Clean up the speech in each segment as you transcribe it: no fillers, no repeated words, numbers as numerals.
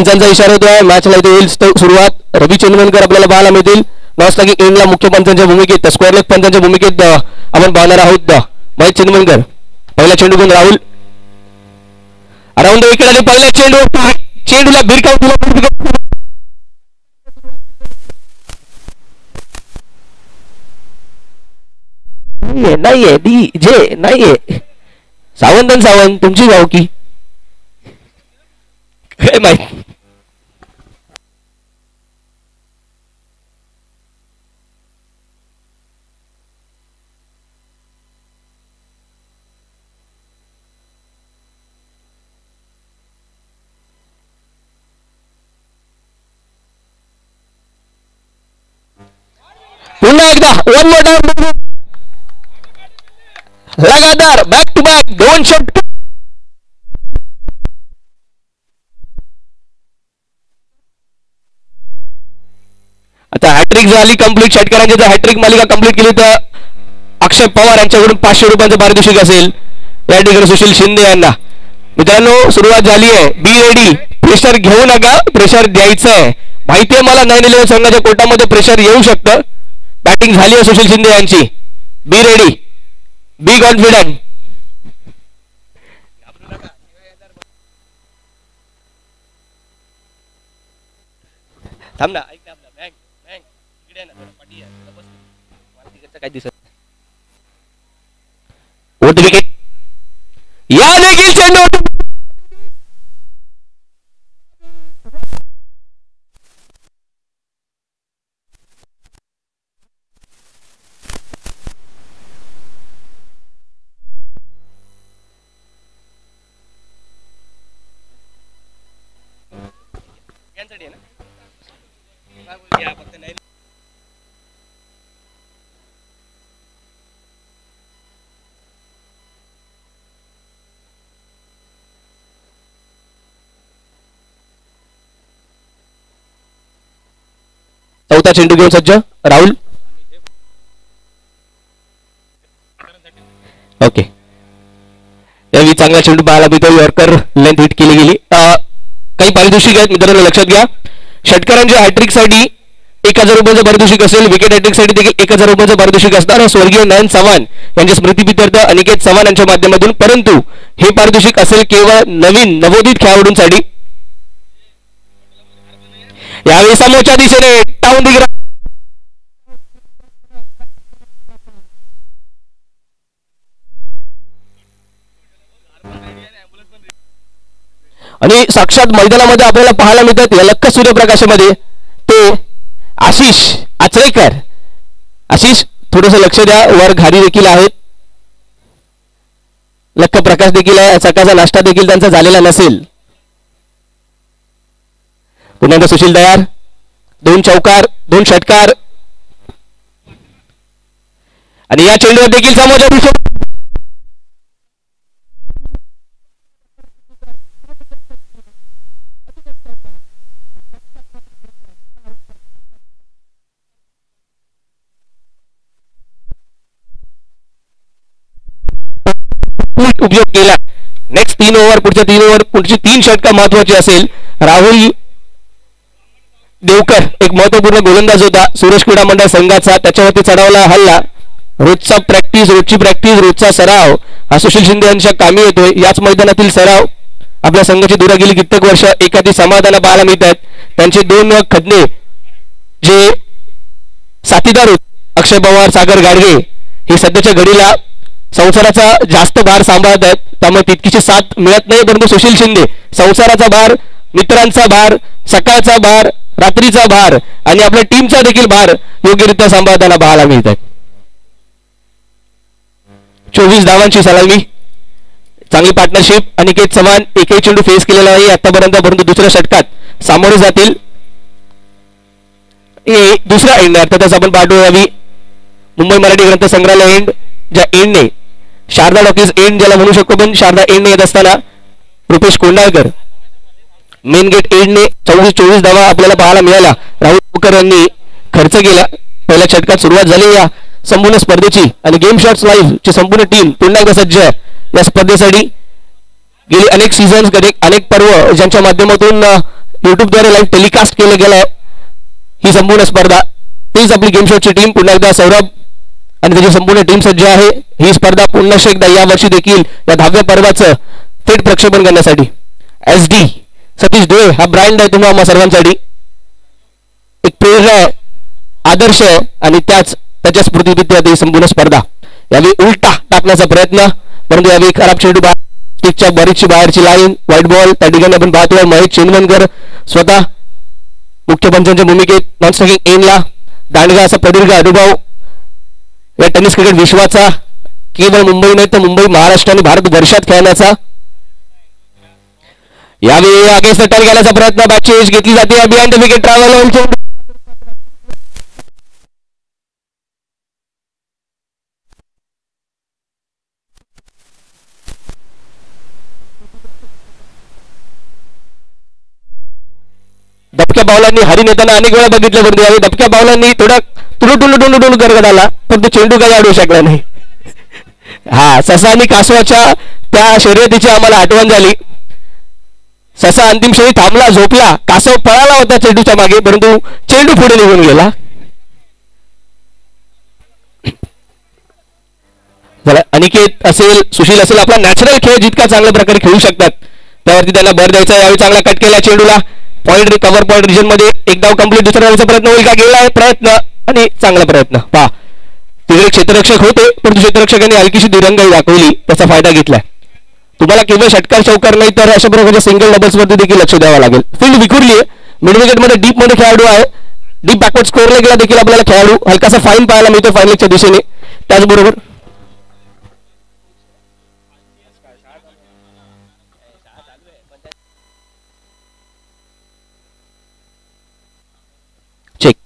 पंचांचा इशारा होतोय. मॅचला इथे होईल सुरुवात. रवी चंदवनकर आपल्याला पाहायला मिळतील. नॉस्टा की एंडला मुख्य पंचांच्या भूमिकेत स्क्वेअर लेग पंचांच्या भूमिकेत आपण पाहणार आहोत. महेश चंदवनकर पहिला चेंडू घेऊन राहुल अराउंड विकेट आले. पहिल्या चेंडूला भिरकावून दिला. नाहीये डीजे नाहीये. सावंत तुमची गाव की काय माहित. पुन्हा एकदा वन मोर टाइम लगातार बॅक टू बॅक 2 शॉट. आता हॅट्रिक झाली कंप्लीट. षटकारांची जर हॅट्रिक मालिका कंप्लीट केली तर अक्षय पवार यांच्याकडून 500 रुपयांचं पारितोषिक असेल. या ठिकाणी सुशील शिंदे यांना. मित्रांनो सुरुवात झाली आहे. Be ready. प्रेशर घेऊ नका. प्रेशर द्यायचं आहे. माहिती आहे मला 9/11 संघाच्या कोर्टामध्ये प्रेशर येऊ शकतं. बॅटिंग झाली आहे सुशील शिंदे यांची. Be ready. Be confident. थांब ना. काय दिसत ओट विकेट. या देखील चेंडू चौथा चेंडू घेऊन सज्ज राहुल. ओके यावेळी चांगला चेंडू पाहायला मिळतो. यॉर्कर लेंथ हिट केली गेली. काही पारितोषिक आहेत मित्रांनो लक्षात घ्या. षटकारांच्या हॅट्रिक साठी 1000 रुपयांचं पारितोषिक असेल. विकेट हॅट्रिक साठी देखील 1000 रुपयांचं पारितोषिक असणार. स्वर्गीय नयन चव्हाण यांच्या स्मृतीप्रित्यर्थ अनिकेत चव्हाण यांच्या माध्यमातून. परंतु हे पारितोषिक असेल केवळ नवीन नवोदित खेळाडूंसाठी. यावेळी समोरच्या दिशेने टाऊन दिग्रा आणि साक्षात मैदानामध्ये आपल्याला पाहायला मिळतात या लक्क सूर्यप्रकाशामध्ये ते आशिष आचरेकर. आशिष थोडंसं लक्ष द्या. वर घारी देखील आहेत. लक्क प्रकाश देखील आहे. सकाळचा नाश्ता देखील त्यांचा झालेला नसेल. पुन्हा एकदा सुशील तयार. 2 चौकार 2 षटकार आणि या चेंडूवर देखील समोरच्या दिशेने उपयोग केला. नेक्स्ट 3 ओव्हर पुढच्या 3 ओव्हर पुढची 3 षटकार महत्वाची असेल. राहुल देवकर एक महत्वपूर्ण गोलंदाज होता सुरेश क्रीडा मंडळ संघाचा. त्याच्यावरती चढावला हल्ला. रोजचा प्रॅक्टिस रोजची प्रॅक्टिस रोजचा सराव हा सुशील शिंदे यांच्या कामी येतोय. याच मैदानातील सराव आपल्या संघाची दूर गेली कित्येक वर्ष एखादी समाधान पाहायला मिळतात. त्यांचे 2 खदने जे साथीदार होते अक्षय पवार सागर गाडगे हे सध्याच्या घडीला संसाराचा जास्त भार सांभाळत आहेत. त्यामुळे तितकीची साथ मिळत नाही. परंतु सुशील शिंदे संसाराचा भार मित्रांचा भार सकाळचा भार रात्रीचा भार आणि आपल्या टीमचा देखील भार योग्यरित्या सांभाळताना पाहायला मिळतात. 24 धावांची सलामी. चांगली पार्टनरशिप. अनिकेत चव्हाण एकही चेंडू फेस केलेला नाही आतापर्यंत. परंतु दुसऱ्या षटकात सामोरे जातील. हे दुसरा एंड अर्थातच आपण पाहतो यावी मुंबई मराठी ग्रंथ संग्रहालय एंड ज्या एंडने शारदा टॉकीज एंड ज्याला म्हणू शकतो. पण शारदा एंडने येत असताना रुपेश कोंडाळकर मेन गेट एंडने 24 धावा आपल्याला पाहायला मिळाला. राहुल देवकर यांनी खर्च केला. पहिल्या षटकात सुरुवात झाली या संपूर्ण स्पर्धेची आणि गेम शॉट्स लाईव्ह ची संपूर्ण टीम पुन्हा एकदा सज्ज या स्पर्धेसाठी. गेली अनेक सीझन्स अनेक पर्व ज्यांच्या माध्यमातून युट्यूबद्वारे लाईव्ह टेलिकास्ट केलं गेलं आहे ही संपूर्ण स्पर्धा. तीच आपली गेम शोची टीम पुन्हा एकदा सौरभ आणि त्याची संपूर्ण टीम सज्ज आहे. ही स्पर्धा पुन्हा एकदा यावर्षी देखील या 10व्या पर्वाचं थेट प्रक्षेपण करण्यासाठी SD सतीश डोळे हा ब्रँड आहे तुम्हा आम्हा सर्वांसाठी, एक प्रेरणा आहे, आदर्श आहे आणि त्याच्या स्मृतीविद्यात ही संपूर्ण स्पर्धा. यावेळी उलटा टाकण्याचा प्रयत्न, परंतु यावेळी खराब चेंडू स्टिकच्या बरीचशी बाहेरची लाईन, व्हाईट बॉल. त्या ठिकाणी आपण पाहतोय महेश चेनवणकर स्वतः मुख्य पंचांच्या भूमिकेत नॉन स्ट्रायकिंग एंडला. दांडगा असा प्रदीर्घ अनुभव या टेनिस क्रिकेट विश्वाचा, केवळ मुंबई नाही तर मुंबई, महाराष्ट्र आणि भारत वर्षात खेळण्याचा. यावेळी अगेन्स्ट द टर्न घ्यायचा प्रयत्न, बॅटची एज घेतली जाते बिहाइंड द विकेट ट्रॅव्हल. दबक्या बावलांनी हरी नेताना अनेक वेळा बघितलं, परंतु यावेळी दबक्या बावलांनी थोडा टुलू करत आला, पण तो चेंडू काही अडवू शकला नाही. हा, ससा आणि कासवाच्या त्या शर्यतीची आम्हाला आठवण झाली. ससा अंतिम क्षणी थांबला, झोपला, कासव पळाला होता चेंडूच्या मागे, परंतु चेंडू पुढे निघून गेला. अनिकेत असेल, सुशील असेल, आपला नॅचरल खेळ जितका चांगल्या प्रकारे खेळू शकतात त्यावरती त्यांना भर द्यायचा. यावेळी चांगला कट केला चेंडूला पॉइंट कव्हर पॉइंट रिजन मध्ये. एकदा कंप्लीट, दुसरा धावाचा प्रयत्न होईल का? गेला प्रयत्न आणि चांगला प्रयत्न. पहा, तिकडे क्षेत्ररक्षक होते परंतु क्षेत्ररक्षकांनी हलकीशी दिरंगाई दाखवली, त्याचा फायदा घेतलाय. तुम्हाला केवळ षटकार चौकार नाही तर अशा प्रकारच्या सिंगल डबल्स वरती देखील लक्ष द्यावं लागेल. फील्ड विखुरली आहे, मिड विकेट मध्ये डीप मध्ये खेळाडू आहे, डीप बॅकवर्ड स्कोअरला गेला देखील आपल्याला खेळाडू हलकासा फाईन पाहायला मिळतो फायनलच्या दिशेने. त्याचबरोबर चेक.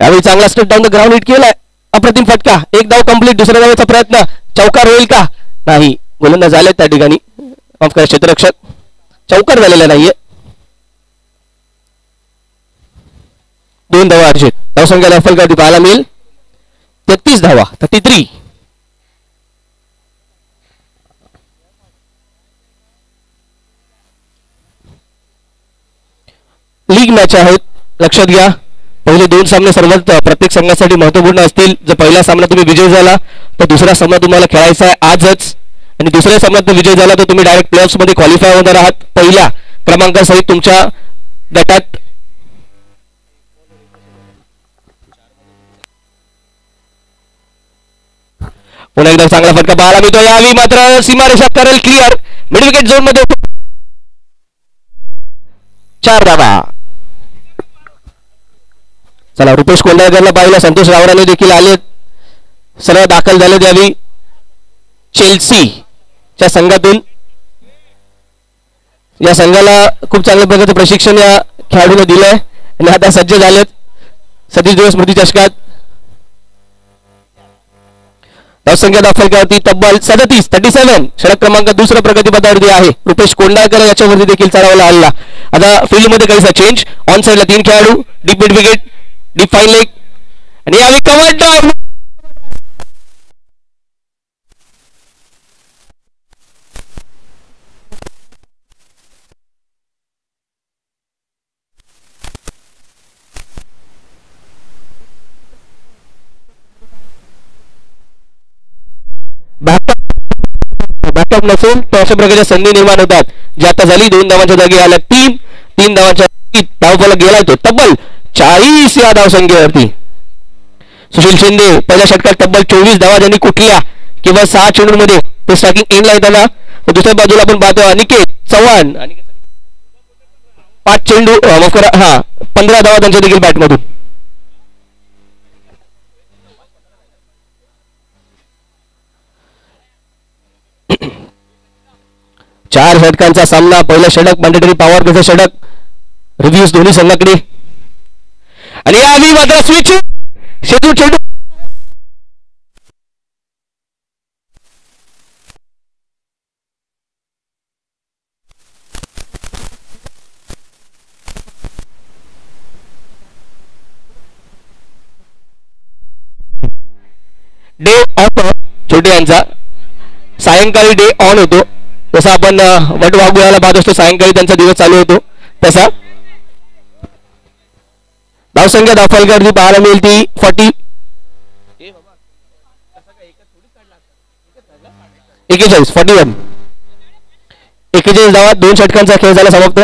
यावेळी चांगला state down the ground hit केलाय, अप्रतिम फटका. एक धाव कंप्लीट, दुसऱ्या धावेचा प्रयत्न, चौकार होईल का? नाही, गोलंदाज झाले त्या ठिकाणी. ऑफ करा क्षेत्ररक्षक, चौकार झालेला नाहीये. 2 धावा अर्जित. धावसंख्या दाखल पाहायला मिळेल 33 धावा, 33. लीग मॅच आहेत, लक्षात घ्या. पहिले 2 सामने सर्वात प्रत्येक संघासाठी महत्त्वपूर्ण असतील. जर पहिला सामना तुम्ही विजय झाला तर दुसरा सामना तुम्हाला खेळायचा आहे आजच, आणि दुसऱ्या सामन्यात विजय झाला तर तुम्ही डायरेक्ट प्लेऑफ्स मध्ये क्वालिफाय होणार आहात पहिल्या क्रमांकासहित तुमच्या गटात. पुन्हा एकदा चांगला फटका पाहायला मिळतो. यावेळी मात्र सीमारेषा करेल क्लिअर, मिड विकेट झोन मध्ये 4 धावा. चला, रुपेश कोंडाळकरला पाहिलं, संतोष रावराने देखील आले, सर्व दाखल झाले. यावेळी चेल्सीच्या संघातून. या संघाला खूप चांगल्या प्रकारचं प्रशिक्षण या खेळाडूने दिलंय आणि आता सज्ज झालेत सतीश डोळे स्मृती चषकात. धावसंख्या दाखल करती तब्बल 37. षटक क्रमांक दुसऱ्या प्रगतीपथावरती आहे. रुपेश कोंडाळकर याच्यावरती देखील चढवला हल्ला. आता फील्ड मध्ये काहीसा चेंज. ऑन साइडला 3 खेळाडू, deep mid wicket, deep fine leg आणि यावेळी कव्हर डाऊन. बॅकअप नसेल तर अशा प्रकारच्या संधी निर्माण होतात, जी आता झाली. 2 धावांच्या जागी आल्या 3 धावांच्या धावफलक गेलाय तो तब्बल 40 या धावसंख्येवरती. सुशील शिंदे पहिल्या षटकात तब्बल 24 धावा ज्यांनी कुठल्या केवळ 6 चेंडूंमध्ये ते स्ट्रायकिंग एंडला येताना. तर दुसऱ्या बाजूला आपण पाहतो अनिकेत चव्हाण, 5 चेंडू 15 धावा त्यांच्या देखील बॅटमधून. चार षटकांचा सामना. पहिला षटक मॅन्डेटरी पॉवर प्लेचं षटक, रिव्ह्यूज दोन्ही संघाकडे. आणि यावेळी मात्र स्विच शेतू चेंडू डे ऑफ छोटे यांचा सायंकाळी डे ऑन होतो. जसं आपण वट वाघुळाला पाहत असतो सायंकाळी त्यांचा दिवस चालू होतो, तसा धावसंख्या धावफलकावरती पाहायला मिळेल ती 41 41 धावा, 2 षटकांचा खेळ झाला समाप्त.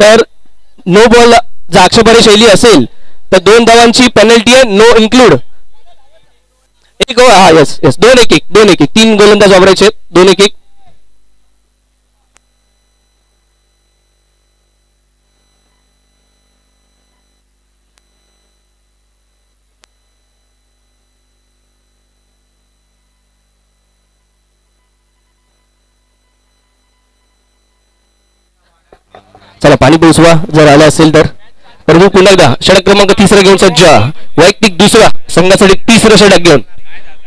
तर नो बॉल जर आक्षेपार्ह शैली असेल तर 2 धावांची पेनल्टी आहे, नो इन्क्लूड. एक हा यस यस 2-1-1 3 गोलंदाज वापरायचे 2-1-1. चला पाणी पोचवा जर आलं असेल तर. परंतु पुन्हा एकदा षटक क्रमांक 3 घेऊन सज्ज, वैयक्तिक दुसरा, संघासाठी 3रं षटक घेऊन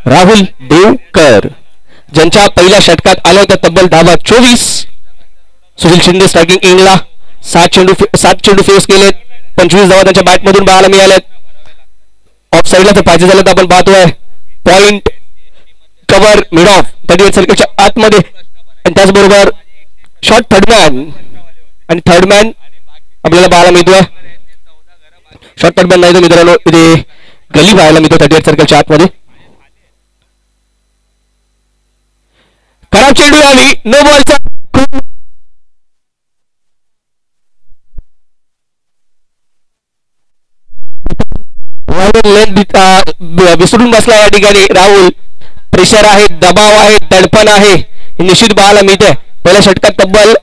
राहुल देवकर, ज्यांच्या पहिल्या षटकात आल्या होत्या तब्बल धावा 24. सुशील शिंदे स्ट्रायकिंग एंडला 7 चेंडू फेस केलेत, 25 धावा त्यांच्या बॅटमधून पाहायला मिळाल्यात. ऑफ साईडला तर पाहिजे झालं तर आपण पाहतोय पॉइंट कव्हर मिड ऑफ 38 सर्कलच्या आतमध्ये, आणि त्याचबरोबर शॉर्ट थर्डमॅन आणि थर्डमॅन आपल्याला पाहायला मिळतोय. शॉर्ट थर्डमॅन नाही तर मित्रांनो इथे गली पाहायला मिळतो 38 सर्कलच्या आतमध्ये. खराब चेंडू आली, नो बॉलचा विसरून बसला या ठिकाणी राहुल. प्रेशर आहे, दबाव आहे, दडपण आहे, निश्चित पाहायला मिळते. पहिल्या षटकात तब्बल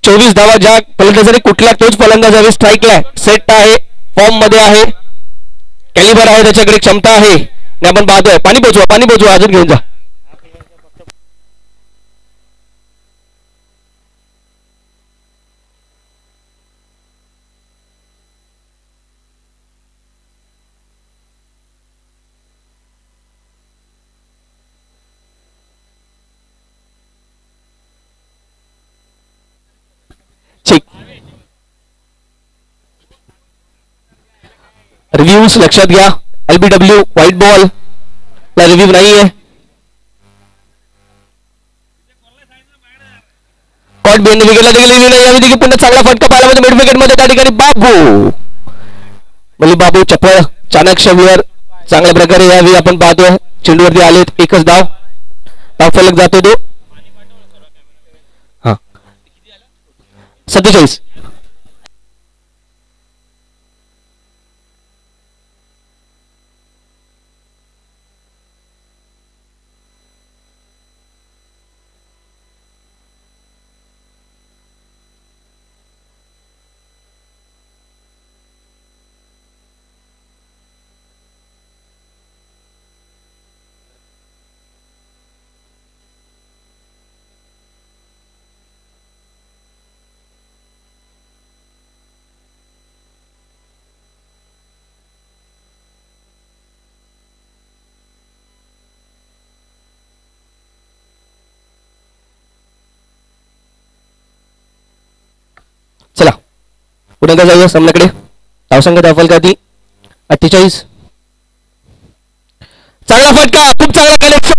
24 धावा ज्या फलंदाजाने कुठला तोच फलंदाज हवे स्ट्राईकला सेट आहे, फॉर्म मध्ये आहे, कॅलिबर आहे, त्याच्याकडे क्षमता आहे. आणि आपण पाहतोय पाणी पोचवा अजून घेऊन जा. रिव्ह्यूज लक्षात घ्या. LBW व्हाईट बॉल ला रिव्ह्यू नाहीये. कॉट बिहाइंड विकेटला देखील रिव्ह्यू नाही. यावेळी देखील पुन्हा चांगला फटका पाहायला मिळतो मिड विकेट मध्ये. त्या ठिकाणी बाबू चपळ चाणक्य वीर चांगल्या प्रकारे यावेळी आपण पाहतोय चेंडूवरती आलेत. एकच धाव फलक जातो तो 47. चला पुढे जाऊया सामन्याकडे. धावसंख्या धावफलक ती 48. चांगला फटका, खूप चांगला कनेक्शन.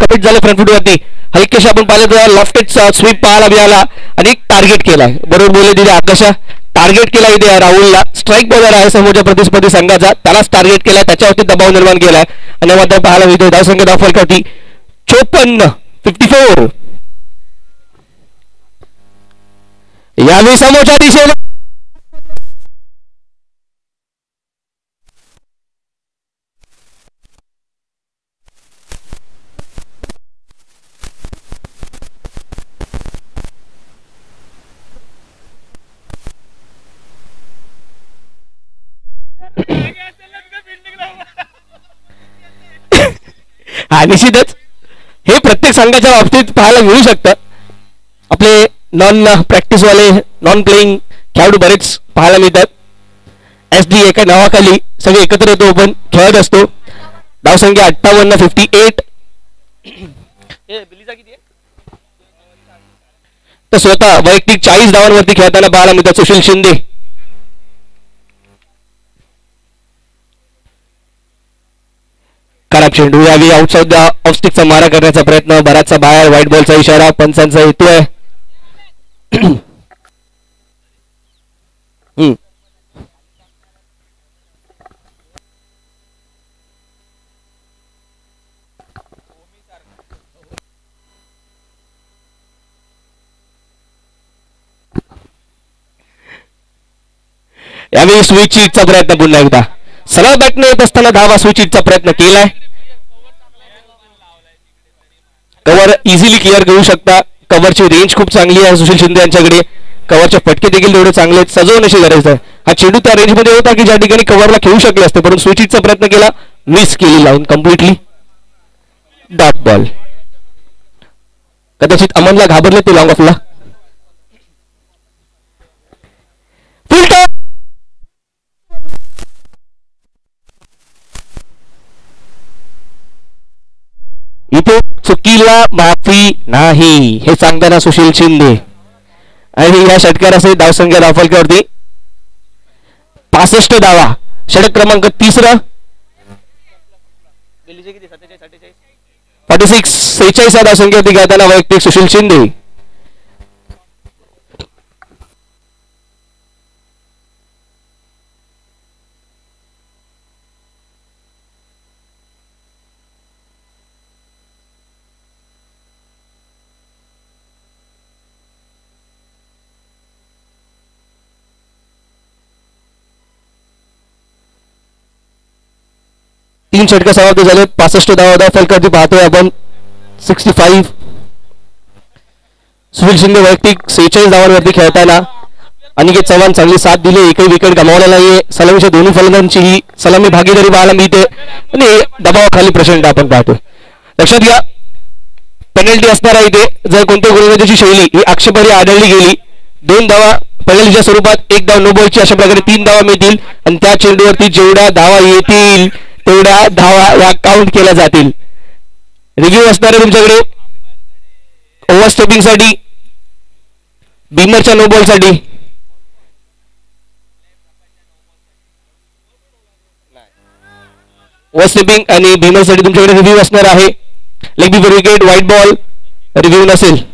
कमिट झाले फ्रंट फुटवरती. हलकेशी आपण पाहिलं तर लॉफ्टेड स्वीप पाहायला मिळाला आणि टार्गेट केलाय. बरोबर बोलले तिथे आकाशा. टार्गेट केला इथे राहुलला. स्ट्राईक बॉलर आहे समोरच्या प्रतिस्पर्धी संघाचा, त्यालाच टार्गेट केलाय, त्याच्यावरती दबाव निर्माण केलाय आणि मात्र पाहायला मिळतो धावसंख्या धावफलकावरती 54. यावेळी समोरच्या दिशेला हा निश्चितच हे प्रत्येक संघाच्या बाबतीत पाहायला मिळू शकतं. आपले नॉन प्रॅक्टिसवाले नॉन प्लेईंग खेळाडू बरेच पाहायला मिळतात. SD एका नावाखाली सगळे एकत्र येतो आपण खेळत असतो. धावसंख्या 58-58. तर स्वतः वैयक्तिक 40 धावांवरती खेळताना पाहायला मिळतात सुशील शिंदे. खराब चेंडू यावेळी आउटसाइड ऑफस्टिकचा मारा करण्याचा प्रयत्न बराचसा बाहेर व्हाईट बॉलचा इशारा पंचांचा येतोय. यावेळी स्विच हिटचा प्रयत्न पुन्हा एकदा सरळ बॅटने येत असताना धावा स्विच हिटचा प्रयत्न केलाय. कव्हर इझिली क्लिअर करू शकता. कव्हरची रेंज खूप चांगली आहे सुशील शिंदे यांच्याकडे. कव्हरचे फटके देखील तेवढे चांगले आहेत. सजवण्याची गरज आहे. हा चेंडू त्या रेंजमध्ये होता की ज्या ठिकाणी कव्हरला खेळू शकले असते परंतु स्विच हिटचा प्रयत्न केला मिस केली लावून कम्प्लिटली डॉट बॉल. कदाचित अमनला घाबरले ते लॉंग ऑफला. इथे चुकीला माफी नाही हे सांगताना सुशील शिंदे आणि या षटकारासहित धावसंख्या धावफलकावरती 65 धावा. षटक क्रमांक 3 46 धावसंख्यावरती खेळताना वैयक्तिक सुशील शिंदे. तीन षटक समाप्त झाले. 65 धावा फलकावरती पाहतोय आपण 65. सुशील शिंदे वैयक्तिक 46 धावांवरती खेळताना अनिकेत चव्हाण चांगली साथ दिली. एकही विकेट गमावला नाहीये. सलामीच्या दोन्ही फलंदाजांची ही सलामी भागीदारी पाहायला मिळते आणि दबावाखाली प्रचंड आपण पाहतोय. लक्षात घ्या पेनल्टी असणार आहे इथे. जर कोणत्या गोलंदाजीची शैली ही आक्षेपार्ह आढळली गेली 2 धावा पेनल्टीच्या स्वरूपात 1 धाव नो बॉलची अशा प्रकारे 3 धावा मिळतील आणि त्या चेंडूवरती जेवढ्या धावा येतील तेवढ्या धावा या काउंट केल्या जातील. रिव्ह्यू असणार आहे तुमच्याकडे ओव्हरस्टेपिंग साठी बीमरच्या नो बॉल साठी. ओव्हरस्टेपिंग आणि बीमर साठी तुमच्याकडे रिव्ह्यू असणार आहे. Leg before wicket white ball review नसेल.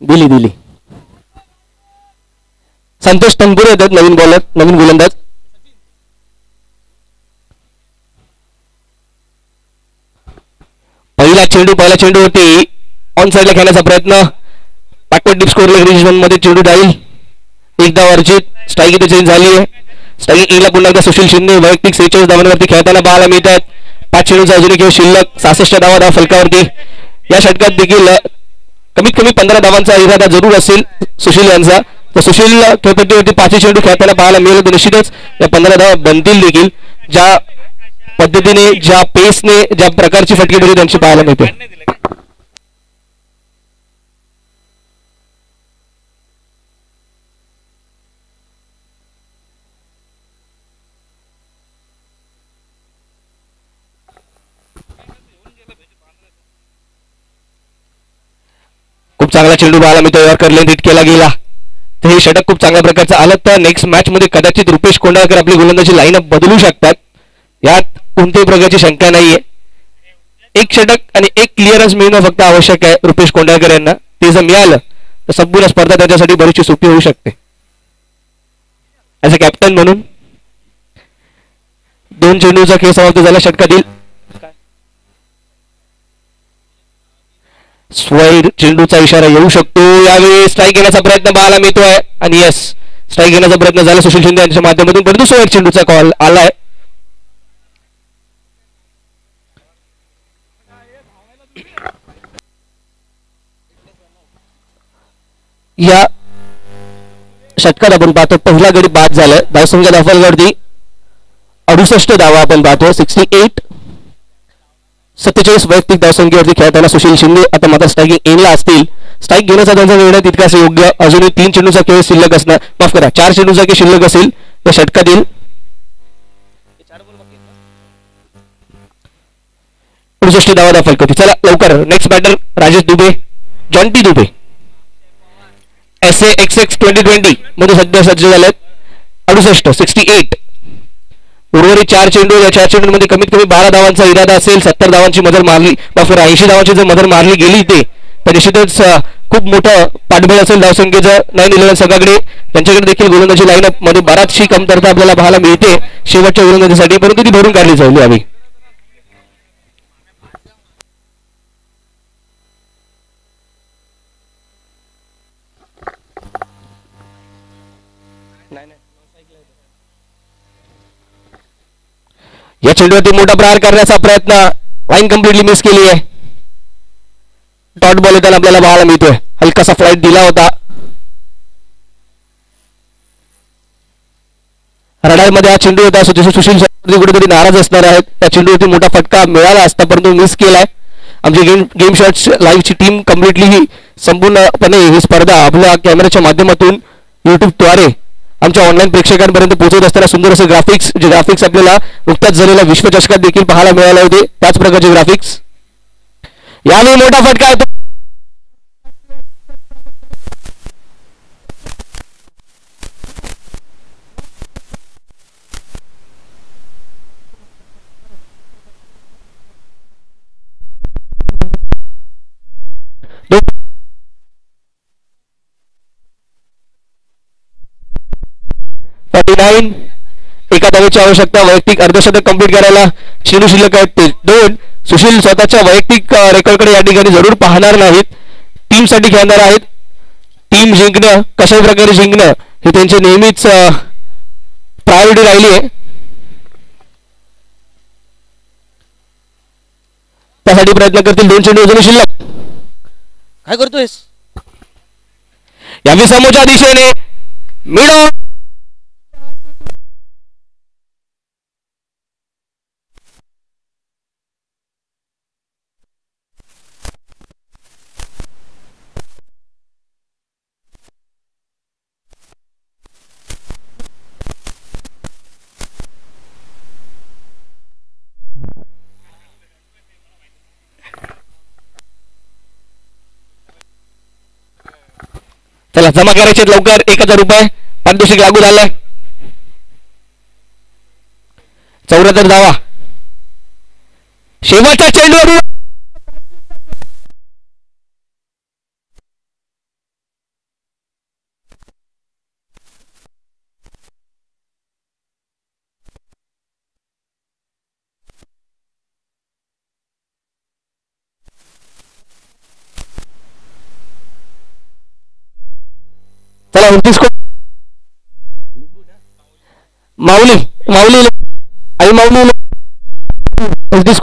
दिली संतोष तनपुरे येतात नवीन बॉलर नवीन गोलंदाज. पहिला चेंडूवरती ऑन साइडला खेळण्याचा प्रयत्न बॅकवर्ड डीप स्कोर रिजन मध्ये चेंडू राहील. एकदा अर्जित स्ट्राईक इथे चेंज झाली आहे. स्ट्राईक इला पुन्हा एकदा सुशील शिंदे वैयक्तिक 46 धावांवरती खेळताना पाहायला मिळतात. 5 चेंडूचा अजूनही खेळ शिल्लक 66 धावा फलकावरती. या षटकात देखील कमीत कमी 15 धावांचा इरादा जरूर असेल सुशील यांचा. तर सुशील खेळपट्टीवरती 5 चेंडू खेळताना पाहायला मिळेल तर निश्चितच या 15 धावा बनतील देखील. ज्या पद्धतीने ज्या पेसने ज्या प्रकारची फटकेबाजी त्यांची पाहायला मिळते. खूप चांगला चेंडू पाहायला मिळतो. यॉर्कर लेन हिट केला गेला. तर हे षटक खूप चांगल्या प्रकारचं आलं तर नेक्स्ट मॅच मध्ये कदाचित रुपेश कोंडाळकर आपली गोलंदाजी लाईनअप बदलू शकतात. यात कोणत्याही प्रकारची शंका नाहीये. एक षटक आणि एक क्लिअरन्स मिळणं फक्त आवश्यक आहे रुपेश कोंडाळकर यांना. ते जर मिळालं तर संपूर्ण स्पर्धा त्याच्यासाठी बरीचशी सोपी होऊ शकते. ऍज अ कॅप्टन म्हणून 2 चेंडूचा खेळ समाप्त झाला षटकातील. स्वाईड चेंडूचा इशारा येऊ शकतो. यावेळी स्ट्राईक घेण्याचा प्रयत्न पाहायला मिळतोय आणि यस स्ट्राईक घेण्याचा प्रयत्न झाला सुशील शिंदे यांच्या माध्यमातून परंतु स्वाईड चेंडूचा कॉल आलाय. या षटकात आपण पाहतो पहिला गडी बाद झालाय. धावसंख्या धावफलकावरती 68 धावा आपण पाहतो. 68. 47 वैयक्तिक धावसंख्येवरती खेळताना सुशील शिंदे आता मात्र स्ट्रायकिंग एनला असतील. स्ट्राईक घेण्याचा त्यांचा निर्णय तितकाच योग्य. अजूनही 3 चेंडूचा खेळ शिल्लक असणार, माफ करा 4 चेंडूचा खेळ शिल्लक असेल या षटकातील. 68 धावा धावफलकावरती. चला लवकर next batter Rajesh Dubey, Jonty Dubey SAXX 2020 मध्ये सध्या सज्ज झालेत. 68. 68. उर्वरित 4 चेंडू, या 4 चेंडूंमध्ये कमीत कमी 12 धावांचा इरादा असेल. 70 धावांची मजल मारली, माफ करा 80 धावांची जर मजल मारली गेली ते तर निश्चितच खूप मोठं पाठबळ असेल धावसंख्येचं 9-11 संघाकडे. त्यांच्याकडे देखील गोलंदाजी लाईनअप मध्ये बराचशी कमतरता आपल्याला पाहायला मिळते शेवटच्या गोलंदाजीसाठी, परंतु ती भरून काढली जाईल यावी. या चेंडूवरती मोठा प्रहार करण्याचा प्रयत्न, लाईन कम्प्लिटली मिस केली आहे. डॉट बॉल येताना आपल्याला पाहायला मिळतोय. हलकासा फ्लाईट दिला होता. रडाईमध्ये हा चेंडू होता. सुशील कुठेतरी नाराज असणार आहेत. त्या चेंडूवरती मोठा फटका मिळाला असता परंतु मिस केलाय. आमची गेम शॉट्स लाईव्हची टीम कम्प्लिटली ही संपूर्णपणे ही स्पर्धा आपल्या कॅमेऱ्याच्या माध्यमातून युट्यूबद्वारे आमच्या ऑनलाईन प्रेक्षकांपर्यंत पोहोचवत असताना सुंदर असे ग्राफिक्स, जे ग्राफिक्स आपल्याला नुकताच झालेल्या विश्वचषकात देखील पाहायला मिळाले होते त्याच प्रकारचे ग्राफिक्स. यावेळी मोठा फटका येतो. एका धावेची आवश्यकता, वैयक्तिक अर्धशतक कंप्लीट करायला चेंडू शिल्लक आहेत 2. सुशील स्वतःच्या वैयक्तिक रेकॉर्डकडे या ठिकाणी जरूर पाहणार नाहीत, टीमसाठी खेळणार आहेत. टीम जिंकणं, कशा प्रकारे जिंकणं हे त्यांचे नेहमीच प्रायोरिटी राहिली आहे. त्यासाठी प्रयत्न करतील. 2 चेंडू अजून शिल्लक. काय करतोयस यावी समोरच्या दिशेने मिडो. चला जमा करायचे लवकर. 1000 रुपये पारितोषिक लागू झालंय. 74 धावा. शेवटचा चेंडू. चला 29 माऊली माऊली आई माऊली 29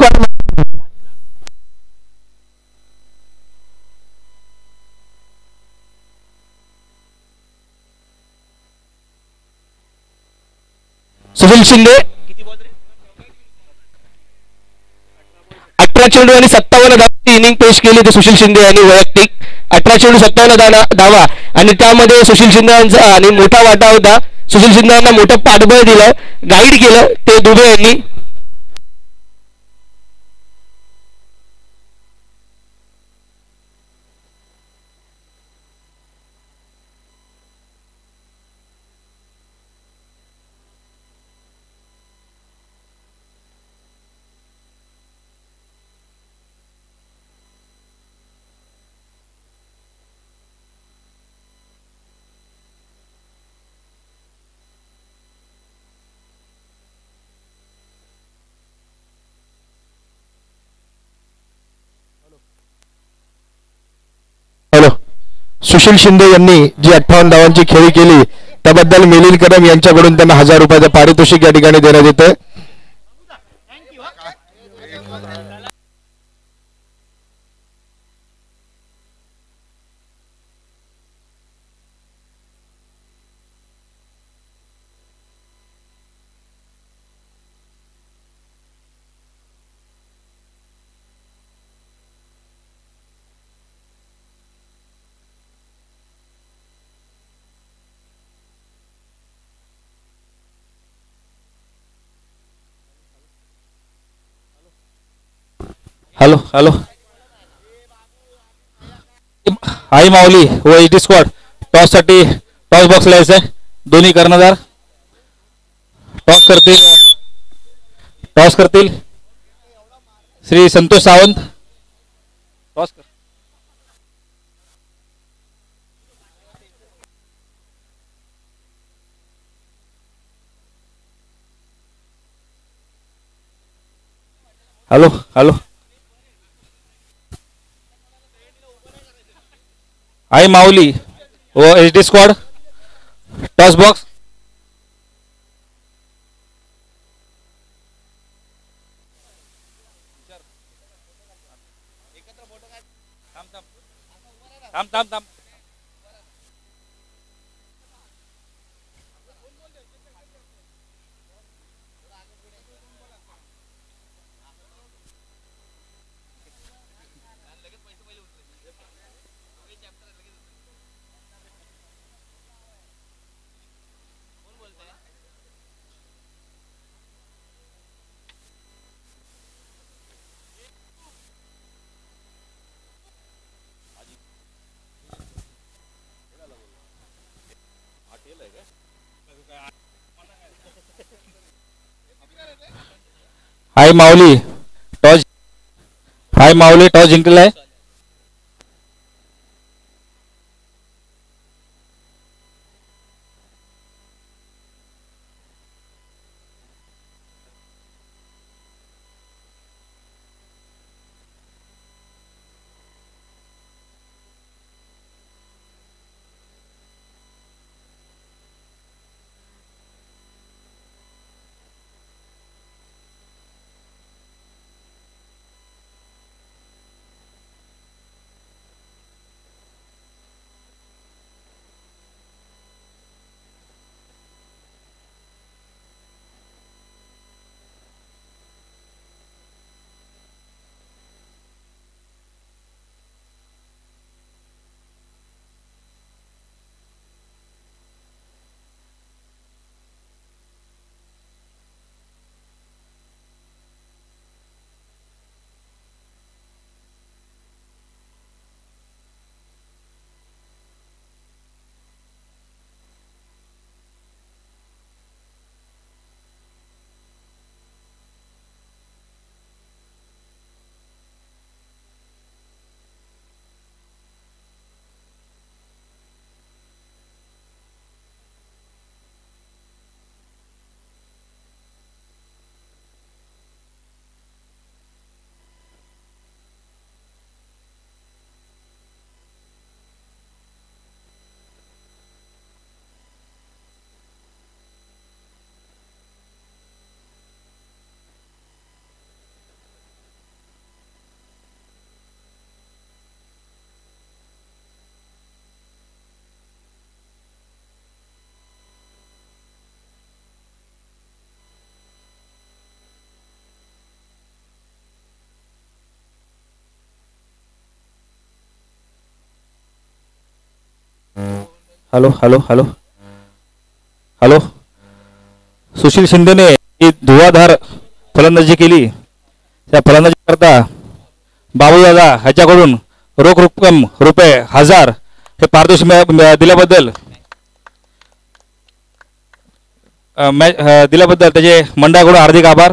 सुशील शिंदे 18 चेंडू आणि 57 धावांची इनिंग पेश केली होती सुशील शिंदे यांनी वैयक्तिक. 18 चेंडू 57 धावा आणि त्यामध्ये सुशील शिंदे यांचा आणि मोठा वाटा होता. सुशील शिंदे यांना मोठं पाठबळ दिलं, गाईड केलं ते दुबे यांनी. सुशील शिंदे यांनी जी 58 धावांची खेळी केली त्याबद्दल मिलिंद कदम यांच्याकडून त्यांना 1000 रुपयाचं पारितोषिक या ठिकाणी देण्यात येतं. Hello hello. आई माऊली व एच डी स्क्वॉड टॉससाठी टॉस बॉक्स लावायचा आहे. दोन्ही कर्णधार टॉस करतील. टॉस करतील श्री संतोष सावंत. टॉस कर. Hello hello. आई माऊली व H D squad toss box. थांब थांब थांब. हाय माऊली टॉस. हाय माऊली टॉस जिंकलेला आहे. Hello hello hello hello. Sushil शिंदेने ही धुवाधार फलंदाजी केली. त्या फलंदाजी करता बाबूदादा ह्याच्याकडून रोख रक्कम ₹1000 हे पारितोषिक दिल्याबद्दल त्याचे मंडळाकडून हार्दिक आभार.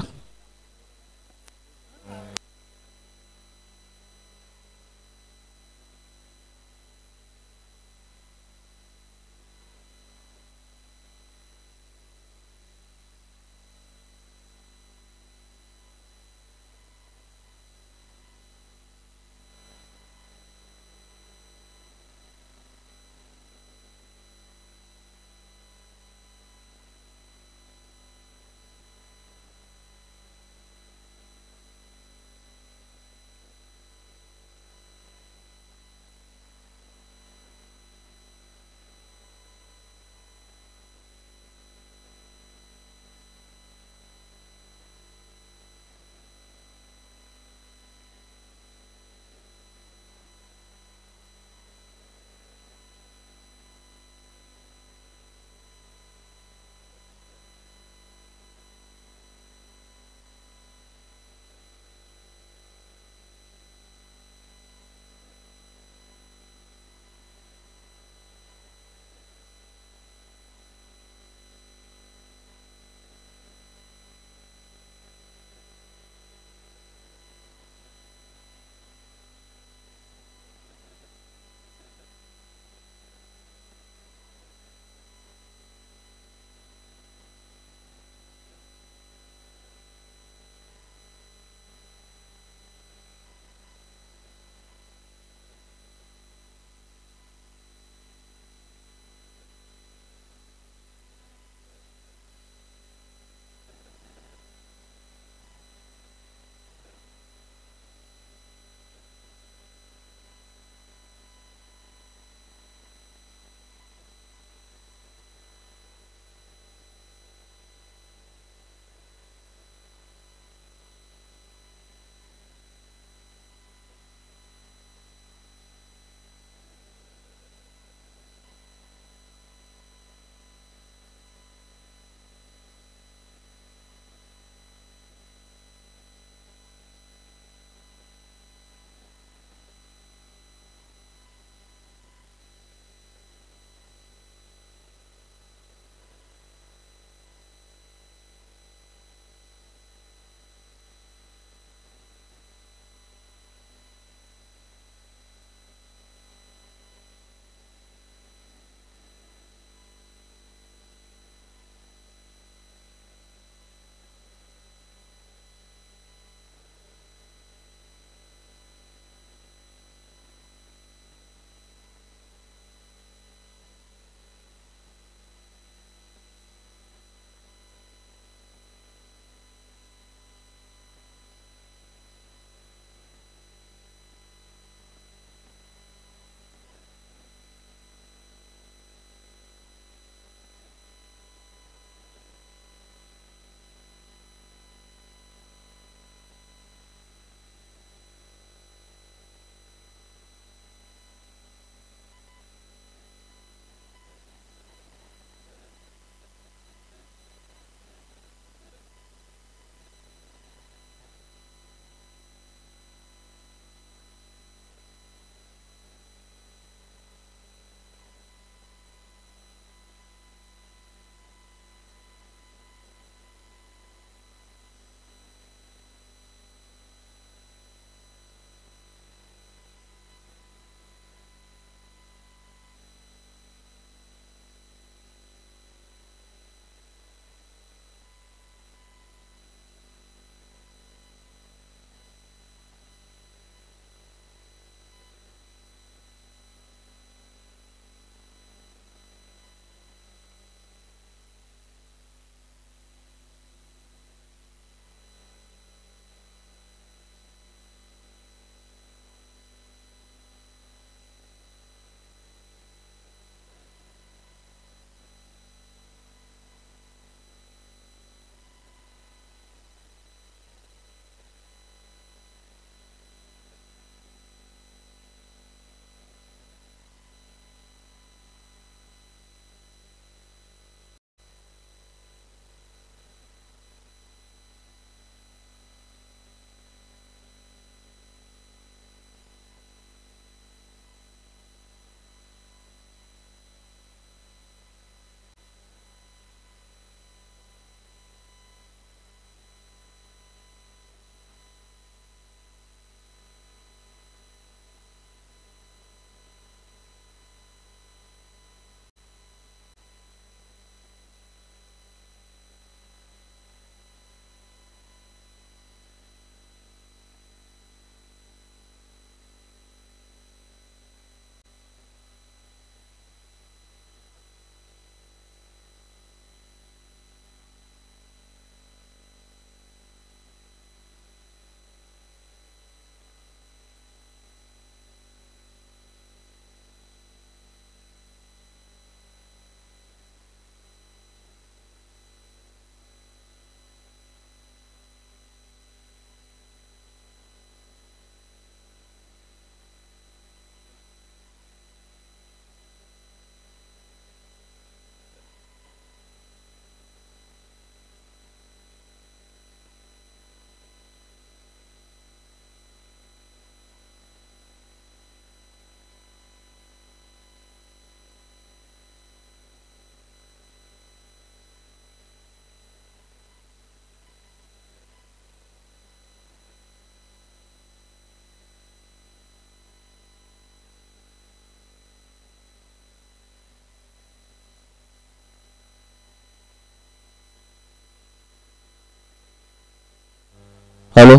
Hello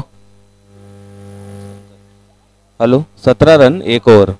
hello 17 run 1 over.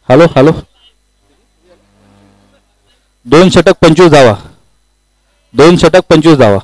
Hello hello 2 षटक 25 धावा 2 षटक 25 धावा